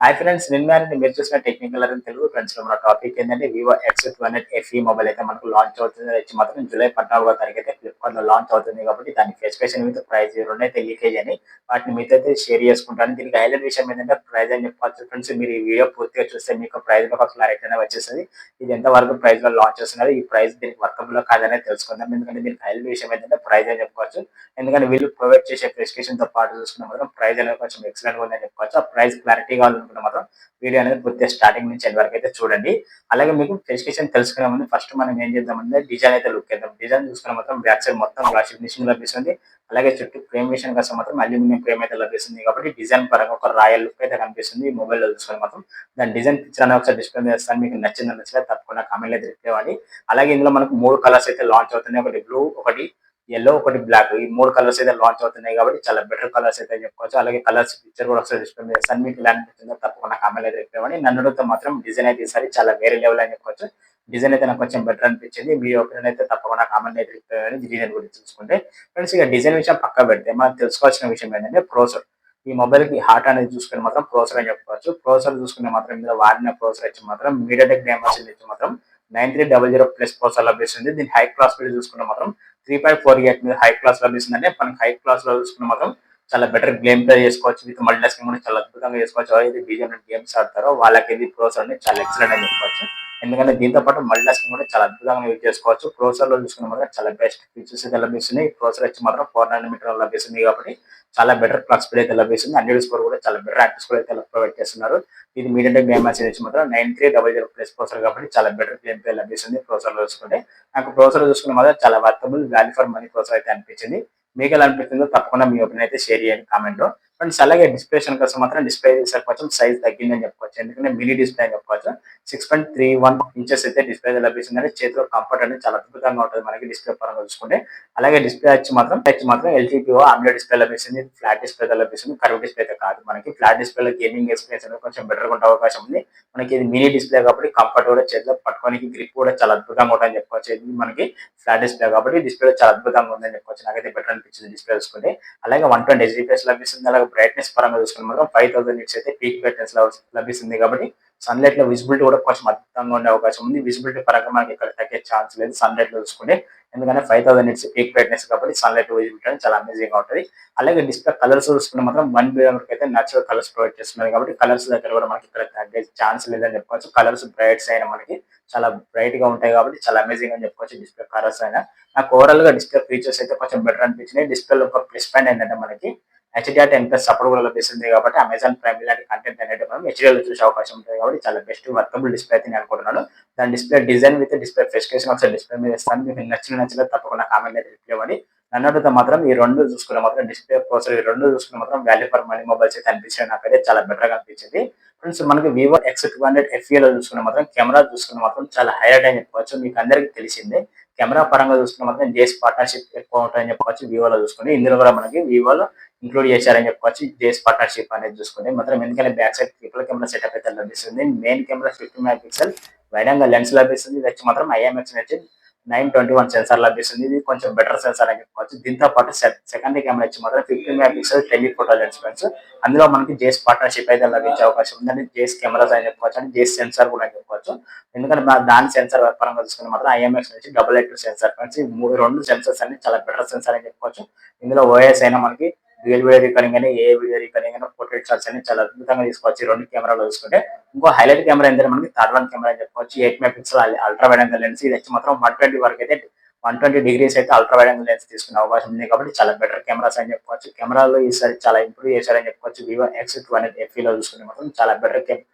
Hi friends, నిన్న మీరు చూసిన టెక్నికల్ అని తెలుగు ఫ్రెండ్స్ మన టాపిక్ ఏంటంటే వివో X200 FE మొబైల్ అయితే మనకు లాంచ్ అవుతుంది. అది వచ్చి మాత్రం జూలై 14వ తారీఖు అయితే ఫ్లిప్కార్ట్ లో లాంచ్ అవుతుంది కాబట్టి దాని స్పెసిఫికేషన్ విత్ ప్రైస్ రెండు అయితే లీకేజ్ అని వాటిని మీతో అయితే షేర్ చేసుకుంటాను. దీనికి హైలైట్ విషయం ఏంటంటే ప్రైస్ అని చెప్పొచ్చు ఫ్రెండ్స్. మీరు ఈ వీడియో పూర్తిగా చూస్తే మీకు ప్రైస్ లో ఒక క్లారిటీ అనేది వచ్చేస్తుంది. ఇది ఎంత వరకు ప్రైస్ లో లాంచ్ చేస్తున్నారు, ఈ ప్రైస్ దీనికి వర్కబుల్ కాదనే తెలుసుకుందాం. ఎందుకంటే దీనికి హైలైట్ విషయం ఏంటంటే ప్రైస్ అని చెప్పుకోవచ్చు. ఎందుకంటే వీళ్ళు ప్రొవైడ్ చేసే స్పెసిఫికేషన్ తో పాటు చూసుకున్న మాత్రం ప్రైస్ అనేది కొంచెం ఎక్సలెంట్ గా ఉందని చెప్పుకోవచ్చు. ఆ ప్రైస్ క్లారిటీ కావాలనుకుంటే మాత్రం వీడియో అనేది పూర్తిగా స్టార్టింగ్ నుంచి ఎండ్ వరకు అయితే చూడండి. అలాగే మీకు స్పెసిఫికేషన్ తెలుసుకునే ముందు ఫస్ట్ మనం ఏం చేద్దామంటే డిజైన్ అయితే లుక్ చేద్దాం. డిజైన్ చూసుకున్న మాత్రం బ్యాక్ సైడ్ మొత్తం గ్లాస్ ఫినిషింగ్ లభిస్తుంది. అలాగే చుట్టూ ఫ్రేమ్ విషయం కోసం మాత్రం అల్యూమినియం ఫ్రేమ్ అయితే లభిస్తుంది కాబట్టి డిజైన్ పరంగా ఒక రాయల్ లుక్ అయితే కనిపిస్తుంది. ఈ మొబైల్ లో చూసుకుని మాత్రం దాని డిజైన్ పిక్చర్ అనేది ఒకసారి డిస్ప్లే చేస్తాను. మీకు నచ్చిందో నచ్చలేదు తప్పకుండా కామెంట్ అయితే రిప్లై ఇవ్వండి. అలాగే ఇందులో మనకు 3 కలర్స్ అయితే లాంచ్ అవుతున్నాయి. ఒకటి బ్లూ, ఒకటి యెల్లో, ఒకటి బ్లాక్. ఈ 3 కలర్స్ అయితే లాంచ్ అవుతున్నాయి కాబట్టి చాలా బెటర్ కలర్స్ అయితే చెప్పుకోవచ్చు. అలాగే కలర్స్ పిక్చర్ కూడా ఒకసారి డిస్ప్లే చేస్తాను. మీకు ఎలా అనిపించిందో తప్పకుండా కామెంట్ అయితే రిప్లై ఇవ్వండి. నన్ను అడిగితే మాత్రం డిజైన్ అయితే ఈసారి చాలా వేరే లెవెల్ అని చెప్పుకోవచ్చు. డిజైన్ అయితే నాకు కొంచెం బెటర్ అనిపించింది. మీ ఒపీనియన్ అయితే తప్పకుండా కామెంట్ అయితే రిప్లై ఇవ్వండి. డిజైన్ గురించి చూసుకుంటే ఫ్రెండ్స్, ఇక డిజైన్ విషయం పక్క పెడితే మనం తెలుసుకోవాల్సిన విషయం ఏంటంటే ప్రాసెసర్. ఈ మొబైల్ కి హార్ట్ అనేది చూసుకుని మాత్రం ప్రాసెసర్ అని చెప్పుకోవచ్చు. ప్రాసెసర్ చూసుకునే మాత్రం ఇందులో వాడిన ప్రాసెసర్ వచ్చి మాత్రం మీడియాటెక్ డైమెన్సిటీ వచ్చి మాత్రం 9300 ప్లస్ ప్రాసెసర్ లభిస్తుంది. దీని హై క్లాస్ స్పీడ్ చూసుకుంటే మాత్రం 3.48 మీద హై క్లాస్ లభిస్తుంది. అంటే మనకి హై క్లాస్ లో చూసుకున్న మాత్రం చాలా బెటర్ గేమ్ ప్లే చేసుకోవచ్చు. విత్ మల్టీ టాస్కింగ్ కూడా చాలా అద్భుతంగా చేసుకోవచ్చు. ఎవరైతే బీజం గేమ్స్ ఆడతారో వాళ్ళకి ఇది ప్రాసెసర్ అనేది చాలా ఎక్సలెంట్ అని చెప్పుకోవచ్చు. ఎందుకంటే దీంతో పాటు మల్టీ టాస్కింగ్ కూడా చాలా అద్భుతంగా యూజ్ చేసుకోవచ్చు. ప్రాసెసర్ లో చూసుకున్న మాత్రం చాలా బెస్ట్ ఫీచర్స్ అయితే లభిస్తున్నాయి. ఈ ప్రాసెసర్ వచ్చి మాత్రం 4 నానోమీటర్ లభిస్తుంది కాబట్టి చాలా బెటర్ క్లాక్ స్పీడ్ అయితే లభిస్తుంది. హండ్రెడ్ స్కోర్ కూడా చాలా బెటర్ యాక్టివ్ స్కోర్ అయితే ప్రొవైడ్ చేస్తున్నారు. ఇది మీడియాటెక్ డైమెన్సిటీ వచ్చి మాత్రం 9300 ప్లస్ ప్రాసెసర్ కాబట్టి చాలా బెటర్ గేమ్ ప్లే లభిస్తుంది. ప్రాసెసర్ లో చూసుకుంటే నాకు ప్రాసెసర్ చూసుకున్న మాత్రం చాలా worthable value for money processor అయితే అనిపించింది. మీకు ఎలా అనిపిస్తుందో తప్పకుండా మీ ఒపీనియన్ అయితే షేర్ చేయండి కామెంట్ లో. ఫ్రెండ్స్, అలాగే డిస్ప్లే కోసం మాత్రం డిస్ప్లే కొంచెం సైజ్ తగ్గిందని చెప్పుకోవచ్చు. ఎందుకంటే మినీ డిస్ప్లే అని చెప్పుకోవచ్చు. 6.31 ఇంచెస్ అయితే డిస్ప్లే లభిస్తుంది. అంటే చేతిలో కంఫర్ట్ అనేది చాలా అద్భుతంగా ఉంటుంది మనకి డిస్ప్లే పరంగా చూసుకుంటే. అలాగే డిస్ప్లే వచ్చి మాత్రం ఎల్టీపీఓ ఆమ్లెట్ డిస్ప్లే లభిస్తుంది. ఫ్లాట్ డిస్ప్లే లభిస్తుంది. కర్వ్ డిస్ప్లే అయితే కాదు. మనకి ఫ్లాట్ డిస్ప్లే గేమింగ్ ఎక్స్పీరియన్స్ అనేది కొంచెం బెటర్ గా ఉండే అవకాశం ఉంది. మనకి ఇది మినీ డిస్ప్లే కాబట్టి కంఫర్ట్ కూడా చేతిలో పట్టుకోనికి గ్రిప్ కూడా చాలా అద్భుతంగా ఉంటుందని చెప్పుకోవచ్చు. ఇది మనకి ఫ్లాట్ డిస్ప్లే కాబట్టి డిస్ప్లే చాలా అద్భుతంగా ఉందని చెప్పుకోవచ్చు. నాకైతే బెటర్ అనిపించింది డిస్ప్లే చూసుకుంటే. అలాగే 120 హెచ్డిపిఎస్ లభిస్తుంది. అలాగే బ్రైట్నెస్ పరంగా చూసుకుంటే మాత్రం 5000 నిట్స్ అయితే పీక్ బ్రైట్నెస్ లభిస్తుంది కాబట్టి సన్లైట్ లో విజిబిలిటీ కూడా కొంచెం అద్భుతంగా ఉండే అవకాశం ఉంది. విజిబిలిటీ పరంగా మనకి ఇక్కడ తగ్గే ఛాన్స్ లేదు సన్లైట్ లో చూసుకుంటే. ఎందుకంటే 5000 నిట్స్ పీక్ బ్రైట్నెస్ కాబట్టి సన్లైట్ విజిబిలిటీ అనేది చాలా అమేజింగ్ గా ఉంటుంది. అలాగే డిస్ప్లే కలర్స్ చూసుకుంటే మాత్రం 1 వరకు అయితే నేచురల్ కలర్స్ ప్రొవైడ్ చేస్తున్నారు కాబట్టి కలర్స్ దగ్గర కూడా మనకి ఇక్కడ తగ్గే ఛాన్స్ లేదని చెప్పుకోవచ్చు. కలర్స్ బ్రైట్స్ అయినా మనకి చాలా బ్రైట్ గా ఉంటాయి కాబట్టి చాలా అమేజింగ్ అని చెప్పుకోవచ్చు. డిస్ప్లే కలర్స్ అయినా నాకు ఓవరాల్ గా డిస్ప్లే ఫీచర్స్ అయితే కొంచెం బెటర్ అనిపించినాయి. డిస్ప్లే ఒక ప్లస్ పాయింట్ ఏంటంటే మనకి హెచ్డిఆర్ 10+ సపోర్ట్ కూడా లభిస్తుంది కాబట్టి అమెజాన్ ప్రైమ్ ఇలాంటి కంటెంట్ అనేది మనం హెచ్డిఆర్ చూసే అవకాశం ఉంటుంది కాబట్టి చాలా బెస్ట్ వర్కబుల్ డిస్ప్లే అయితే నేను అనుకుంటున్నాను. దాని display design with display specification ఒకసారి డిస్ప్లే మీద ఇస్తాను. మీకు నచ్చలేదు తప్పకుండా కామెంట్ అయితే రిప్లై ఇవ్వండి. నన్ను అడిగితే మాత్రం ఈ రెండు చూసుకునే మాత్రం డిస్ప్లే ప్రాసెసర్ ఈ రెండు చూసుకునే మాత్రం వాల్యూ ఫర్ మనీ మొబైల్స్ అయితే అనిపించాయి. నాకైతే చాలా బెటర్ గా అనిపించింది. ఫ్రెండ్స్, మనకి వివో X200 FE లో చూసుకున్న మాత్రం కెమెరా చూసుకున్న మాత్రం చాలా హైలైట్ అని చెప్పుకోవచ్చు. మీకు అందరికీ తెలిసిందే. కెమెరా పరంగా చూసుకున్న మాత్రం జేఎస్ పార్ట్నర్షిప్ ఎక్కువ ఉంటాయని చెప్పుకోవచ్చు. వివోలో చూసుకుని ఇందులో కూడా మనకి వివోలో ఇంక్లూడ్ చేశారని చెప్పుకోవచ్చు. జేఎస్ పార్ట్నర్షిప్ అనేది చూసుకుంటే మాత్రం ఎందుకంటే back side triple camera setup అయితే లభిస్తుంది. Main camera 50 mega pixel wide angle lens లభిస్తుంది. ఇది వచ్చి మాత్రం IMX వచ్చి 921 సెన్సార్ లభిస్తుంది. ఇది కొంచెం బెటర్ సెన్సార్ అని చెప్పుకోవచ్చు. దీంతో పాటు సెకండరీ కెమెరా వచ్చి మాత్రం 50 mega pixel telephoto lens friends. అందులో మనకి జేఎస్ పార్ట్నర్షిప్ అయితే లభించే అవకాశం ఉందండి. జేఎస్ కెమెరాస్ అని చెప్పుకోవచ్చు అంటే జేఎస్ సెన్సార్ కూడా అని చెప్పుకోవచ్చు. ఎందుకంటే దాని సెన్సార్ పరంగా చూసుకుని మాత్రం IMX నుంచి 882 సెన్సార్ ఫ్రెండ్స్. ఈ రెండు సెన్సార్స్ అన్ని చాలా బెటర్ సెన్సార్ అని చెప్పుకోవచ్చు. ఇందులో ఓఎస్ అయినా మనకి రియల్ వీడియో రికార్డింగ్ అని ఏ వీడియో రికార్డింగ్ అయినా పోర్ట్రేట్ షాట్స్ అని చాలా అద్భుతంగా తీసుకోవచ్చు. ఈ రెండు కెమెరాలో చూసుకుంటే ఇంకో హైలైట్ కెమెరా ఏంటంటే మనకి థర్డ్ వన్ కెమెరా అని చెప్పుకోవచ్చు. 8 mega pixel ultra wide angle lens. ఇది వచ్చి మాత్రం 120 వరకు అయితే 120 డిగ్రీస్ అయితే అల్ట్రా వైడ్ యాంగిల్ లెన్స్ తీసుకునే అవకాశం ఉంది కాబట్టి చాలా బెటర్ కెమెరాస్ అని చెప్పుకోవచ్చు. కెమెరాలో ఈసారి చాలా ఇంప్రూవ్ చేశారని చెప్పుకోవచ్చు. వివో X200 FE లో చూసుకుంటే మాత్రం చాలా బెటర్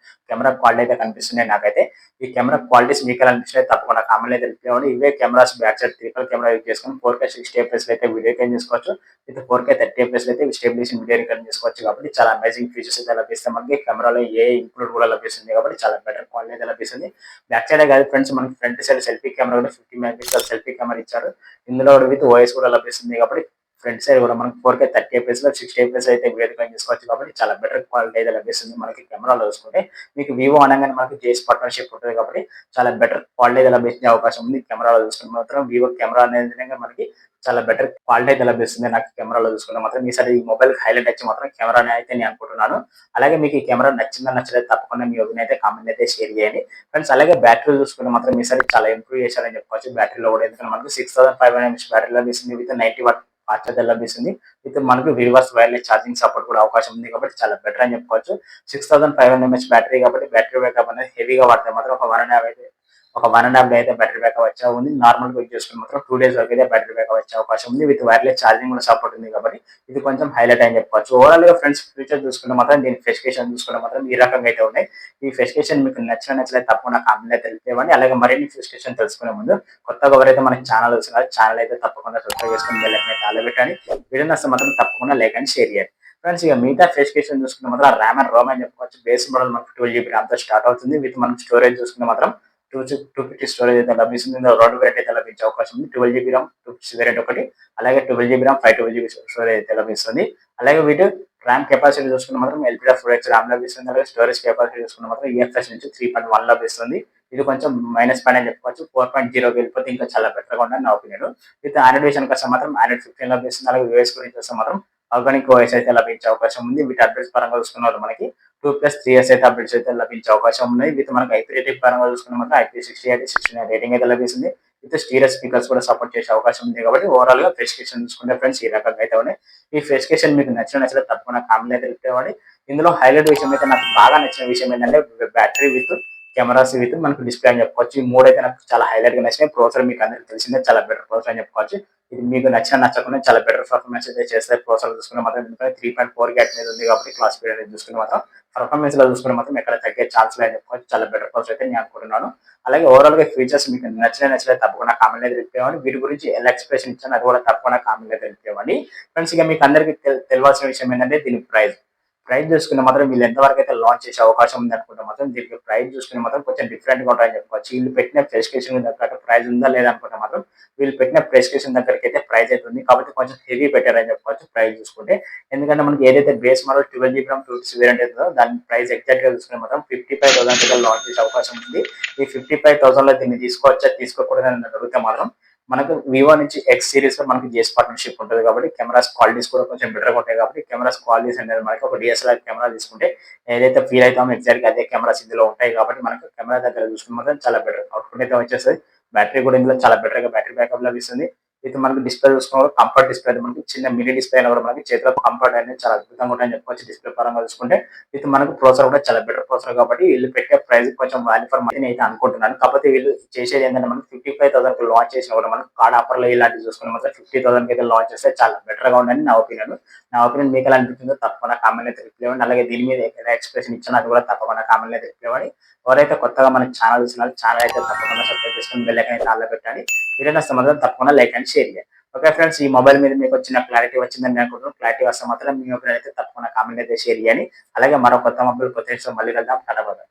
కెమెరా క్వాలిటీ అయితే కనిపిస్తున్నాయి నాకైతే. ఈ కెమెరా క్వాలిటీస్ మీకు ఎలా అనిపిస్తున్నాయి తప్పకుండా కామెంట్ అయితే రిప్లై ఇవ్వండి. ఇవే cameras back side triple camera use చేసుకుని 4K 60 fps అయితే వీడియో రికార్డ్ చేసుకోవచ్చు. విత్ 4K 30 fps అయితే స్టెబిలిషన్ వీడియో రికార్డ్ చేసుకోవచ్చు కాబట్టి చాలా అమేజింగ్ ఫీచర్స్ అయితే లభిస్తాయి. మనకి కెమెరాలో ఏ ఇంక్లూడ్ కూడా లభిస్తుంది కాబట్టి చాలా బెటర్ క్వాలిటీ అయితే లభిస్తుంది. బ్యాక్ సైడ్ కాదు ఫ్రెండ్స్, మనకి ఫ్రంట్ సైడ్ సెల్ఫీ కెమెరా కూడా 50 మెగా పిక్సెల్ సెల్ఫీ కెమెరా ఇచ్చారు. ఇందులో విత్ ఓఎస్ కూడా లభిస్తుంది కాబట్టి ఫ్రంట్ సైడ్ కూడా మనకు 4K 30 ఎఫ్ఎస్‌లో 60 ఎఫ్ఎస్ అయితే వీడియో రికార్డింగ్ చేసుకోవచ్చు కాబట్టి చాలా బెటర్ క్వాలిటీ అయితే లభిస్తుంది. మనకి కెమెరాలో చూసుకుంటే మీకు వివో అనంగానే మనకి జేఎస్ పార్ట్నర్‌షిప్ ఉంటది కాబట్టి చాలా బెటర్ క్వాలిటీ అయితే లభించే అవకాశం ఉంది. కెమెరాలో చూసుకుంటే మాత్రం వివో కెమెరా అనేది విధంగా మనకి చాలా బెటర్ క్వాలిటీ అయితే లభిస్తుంది. నాకు కెమెరాలో చూసుకుంటే మాత్రం ఈసారి ఈ మొబైల్ హైలైట్ వచ్చి మాత్రం కెమెరానే అయితే నేను అనుకుంటున్నాను. అలాగే మీకు ఈ కెమెరా నచ్చిందా నచ్చలేదా తప్పకుండా మీ ఒపీనియన్ అయితే కామెంట్ అయితే షేర్ చేయండి. ఫ్రెండ్స్ అలాగే బ్యాటరీ చూసుకుంటే మాత్రం ఈసారి చాలా ఇంప్రూవ్ చేశారని చెప్పుకోవచ్చు. బ్యాటరీలో కూడా ఎందుకంటే మనకు 6500 ఎంఎహెచ్ బ్యాటరీ లభిస్తుంది. విత్ 90 వాట్ ఫాస్ట్ ఛార్జర్ లభిస్తుంది. విత్ మనకు రివర్స్ వైర్లెస్ ఛార్జింగ్ సపోర్ట్ కూడా అవకాశం ఉంది కాబట్టి చాలా బెటర్ అని చెప్పుకోవచ్చు. 6500 ఎంఎహెచ్ బ్యాటరీ కాబట్టి బ్యాటరీ బ్యాకప్ అనేది హెవీగా వాడితే మాత్రం ఒక 1.5 డే అయితే బ్యాటరీ బ్యాకప్ వచ్చే ఉంది. నార్మల్ యూజ్ చేసుకుని మాత్రం 2 డేస్ వరకు అయితే బ్యాటరీ బ్యాకప్ వచ్చే అవకాశం ఉంది. విత్ వైర్లెస్ ఛార్జింగ్ కూడా సపోర్ట్ ఉంది కాబట్టి ఇది కొంచెం హైలైట్ అని చెప్పుకోవచ్చు. ఓవరాల్ గా ఫ్రెండ్స్ ఫ్యూచర్ చూసుకుంటే మాత్రం దీని స్పెసిఫికేషన్ చూసుకుంటే మాత్రం ఈ రకంగా అయితే ఉన్నాయి. ఈ స్పెసిఫికేషన్ మీకు నచ్చలేదు తప్పకుండా కామెంట్ అయితే తెలియజేయండి. అలాగే మరిన్ని స్పెసిఫికేషన్ తెలుసుకునే ముందు కొత్తగా ఎవరైతే మనకి ఛానల్ వస్తున్నారు ఛానల్ అయితే తప్పకుండా సబ్స్క్రైబ్ చేసుకుని బెల్ ఐకాన్ అయితే ఆల్ పెట్టండి. వీడియో నచ్చితే మాత్రం తప్పకుండా లైక్ అండ్ షేర్ చేయండి. ఫ్రెండ్స్ ఇక మిగతా స్పెసిఫికేషన్ చూసుకుంటే మాత్రం ర్యామ్ అండ్ రోమ్ అని చెప్పుకోవచ్చు. బేస్ మోడల్ మనకు 12 GB ర్యామ్ తో స్టార్ట్ అవుతుంది. విత్ మనం స్టోరేజ్ చూసుకుంటే మాత్రం 250 స్టోరేజ్ అయితే లభిస్తుంది. ఇందులో 2 వేరియంట్ అయితే లభించే అవకాశం ఉంది. 12 GB ర్యామ్ 250 వేరియంట్ ఒకటి, అలాగే 12 GB ర్యామ్ 512 GB స్టోరేజ్ అయితే లభిస్తుంది. అలాగే వీటి ర్యామ్ కెపాసిటీ చూసుకుంటే మాత్రం LPDDR4X ర్యామ్ లభిస్తుంది. అలాగే స్టోరేజ్ కెపాసిటీ చూసుకుంటే మాత్రం EFS నుంచి 3.1 లభిస్తుంది. ఇది కొంచెం మైనస్ పాయింట్ అని చెప్పుకోవచ్చు. 4.0 వెళ్ళిపోతే ఇంకా చాలా బెటర్గా ఉందని నా ఒపీనియన్. విత్ ఆండ్రాయిడ్ విషయానికి వస్తే మాత్రం ఆండ్రాయిడ్ 15 లభిస్తుంది. అలాగే యూఎస్ గురించి వస్తే మాత్రం ఆర్గానిక్ ఓఎస్ అయితే లభించే అవకాశం ఉంది. వీటి అప్డేట్స్ పరంగా చూసుకున్నారు మనకి 2+3 ఇయర్స్ అయితే అప్డేట్స్ అయితే లభించే అవకాశం ఉన్నాయి. విత్ మనకి IP రేటింగ్ పరంగా చూసుకున్న మాత్రం IP68 69 రేటింగ్ అయితే లభిస్తుంది. విత్ స్టీరియో స్పీకర్స్ కూడా సపోర్ట్ చేసే అవకాశం ఉంది కాబట్టి ఓవరాల్ గా స్పెసిఫికేషన్ చూసుకుంటే ఫ్రెండ్స్ ఈ రకంగా అయితే ఉన్నాయి. ఈ స్పెసిఫికేషన్ మీకు నచ్చలేదు తప్పకుండా కామెంట్ అయితే తెలిపేవాడి. ఇందులో హైలైట్ విషయం అయితే నాకు బాగా నచ్చిన విషయం ఏంటంటే బ్యాటరీ విత్ కెమెరాస్ విత్ మనకు డిస్ప్లే అని చెప్పుకోవచ్చు. ఈ మూడు అయితే నాకు చాలా హైలైట్ గా నచ్చినాయి. ప్రాసెసర్ మీకు అందరికీ తెలిసిందే చాలా బెటర్ ప్రాసెసర్ అని చెప్పుకోవచ్చు. ఇది మీకు నచ్చకుండా చాలా బెటర్ పర్ఫార్మెన్స్ అయితే చేస్తే ప్రాసెసర్ చూసుకుని మాత్రం 3.4 గ్యాట్ మీద ఉంది కాబట్టి క్లాస్ స్పీడ్ అనేది చూసుకుని మాత్రం పర్ఫార్మెన్స్ లో చూసుకుని మాత్రం ఎక్కడ తగ్గే ఛాన్స్ లేదని చెప్పుకోవచ్చు. చాలా బెటర్ ప్రాసెసర్ అయితే నేను అనుకుంటున్నాను. అలాగే ఓవరాల్ గా ఫీచర్స్ మీకు నచ్చలేదు తప్పకుండా కామెంట్ అయితే తెలిపేవాడి. వీటి గురించి ఎలా ఎక్స్ప్రెషన్ ఇచ్చాను అది కూడా తప్పకుండా కామెంట్ అయితే తెలిపేవాడి. ఫ్రెండ్స్ ఇక మీకు అందరికీ తెలియాల్సిన విషయం ఏంటంటే దీని ప్రైస్ చూసుకుని మాత్రం వీళ్ళు ఎంతవరకు అయితే లాంచ్ చేసే అవకాశం ఉంది అనుకుంటే మాత్రం దీనికి ప్రైస్ చూసుకుని మాత్రం కొంచెం డిఫరెంట్ గా ఉంటాయని చెప్పుకోవచ్చు. వీళ్ళు పెట్టిన స్పెసిఫికేషన్ తగ్గట్టు ప్రైస్ ఉందా లేదా అనుకుంటే మాత్రం వీళ్ళు పెట్టిన స్పెసిఫికేషన్ దగ్గరికి అయితే ప్రైస్ అయితే ఉంది కాబట్టి కొంచెం హెవీ పెట్టారని చెప్పుకోవచ్చు ప్రైస్ చూసుకుంటే. ఎందుకంటే మనకి ఏదైతే base model 12 GB RAM 250 variant ఉందో దాని ప్రైస్ ఎగ్జాక్ట్ గా చూసుకుని మాత్రం 55,000 లాంచ్ చేసే అవకాశం ఉంది. ఈ 55,000 లో దీన్ని తీసుకోవచ్చా తీసుకోకూడదు అని అడిగితే మాత్రం మనకు వివో నుంచి ఎక్స్ సిరీస్ లో మనకి జేఎస్ పార్ట్నర్షిప్ ఉంటుంది కాబట్టి కెమెరాస్ క్వాలిటీస్ కూడా కొంచెం బెటర్ గా ఉంటాయి కాబట్టి కెమెరాస్ క్వాలిటీస్ అనేది మనకి ఒక DSLR కెమెరా తీసుకుంటే ఏదైతే ఫీల్ అవుతామో ఎగ్జాక్ట్ గా అదే కెమెరాస్ ఇందులో ఉంటాయి కాబట్టి మనకు కెమెరా దగ్గర చూసుకుని మాత్రం చాలా బెటర్ అవుట్పుట్ అయితే వచ్చేస్తుంది. బ్యాటరీ కూడా ఇందులో చాలా బెటర్ గా బ్యాటరీ బ్యాకప్ లభిస్తుంది. ఇది మనకి డిస్ప్లే చూసుకున్న కంఫర్ట్ డిస్ప్లే మనకి చిన్న మినీ డిస్ప్లే అయినా కూడా మనకి చేతిలో కంఫర్ట్ అనేది చాలా అద్భుతంగా ఉంటాయని చెప్పుకోవచ్చు. డిస్ప్లే పరంగా చూసుకుంటే ఇది మనకు ప్రాసెసర్ కూడా చాలా బెటర్ ప్రాసెసర్ కాబట్టి వీళ్ళు పెట్టే ప్రైస్ కొంచెం వాల్యూ ఫర్ మనీ అయితే అనుకుంటున్నాను. కాకపోతే వీళ్ళు చేసేది ఏంటంటే మనకి 55,000 లాంచ్ చేసిన కూడా మనకు కార్డ్ ఆఫర్ లో ఇలాంటివి చూసుకుని మాత్రం 50,000 అయితే లాంచ్ చేస్తే చాలా బెటర్ గా ఉందని నా ఒపీనియన్. నా ఒపీనియన్ మీకు ఎలా అనిపించిందో తప్పకుండా కామెంట్ అయితే తెలియజేయండి. అలాగే దీని మీద ఎలా ఎక్స్ప్రెషన్ ఇచ్చానో అది కూడా తప్పకుండా కామెంట్ అయితే తెలియజేయండి. ఎవరైతే కొత్తగా మన ఛానల్ చూస్తున్నారు ఛానల్ అయితే తప్పకుండా సబ్స్క్రైబ్ చేసుకుని బెల్ ఐకాన్ అయితే ఆల్ పెట్టండి. వీడియో నచ్చితే మాత్రం తప్పకుండా లైక్ అండ్ షేర్ చేయండి. ఓకే ఫ్రెండ్స్ ఈ మొబైల్ మీద మీకు వచ్చిన క్లారిటీ వచ్చిందని నేను అనుకుంటున్నాను. క్లారిటీ వస్తే మాత్రం మీ ఒపీనియన్ అయితే తప్పకుండా కామెంట్ అయితే షేర్ చేయండి. అలాగే మరో కొత్త మొబైల్ కొత్త విషయం మళ్ళీ వెళ్దాం.